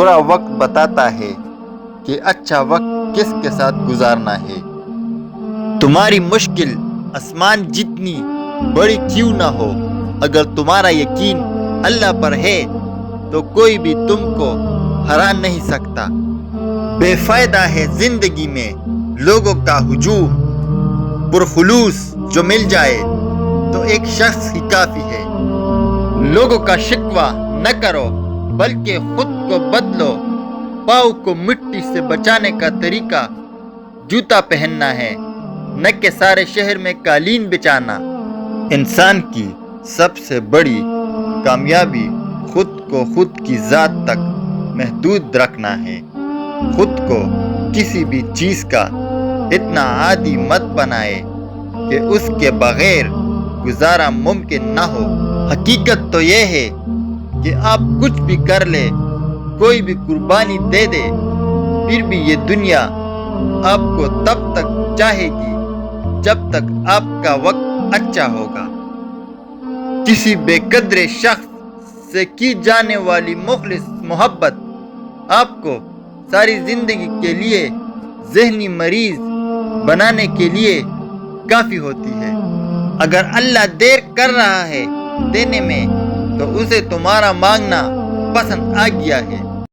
برا وقت بتاتا ہے کہ اچھا وقت کس کے ساتھ گزارنا ہے۔ تمہاری مشکل آسمان جتنی بڑی کیوں نہ ہو، اگر تمہارا یقین اللہ پر ہے تو کوئی بھی تم کو ہرا نہیں سکتا۔ بے فائدہ ہے زندگی میں لوگوں کا ہجوم، پرخلوص جو مل جائے تو ایک شخص ہی کافی ہے۔ لوگوں کا شکوہ نہ کرو بلکہ خود کو بدلو۔ پاؤں کو مٹی سے بچانے کا طریقہ جوتا پہننا ہے، نہ کہ سارے شہر میں قالین بچانا۔ انسان کی سب سے بڑی کامیابی خود کو خود کی ذات تک محدود رکھنا ہے۔ خود کو کسی بھی چیز کا اتنا عادی مت بنائے کہ اس کے بغیر گزارا ممکن نہ ہو۔ حقیقت تو یہ ہے کہ آپ کچھ بھی کر لیں، کوئی بھی قربانی دے دے، پھر بھی یہ دنیا آپ کو تب تک چاہے گی جب تک آپ کا وقت اچھا ہوگا۔ کسی بے قدر شخص سے کی جانے والی مخلص محبت آپ کو ساری زندگی کے لیے ذہنی مریض بنانے کے لیے کافی ہوتی ہے۔ اگر اللہ دیر کر رہا ہے دینے میں تو اسے تمہارا مانگنا پسند آ گیا ہے۔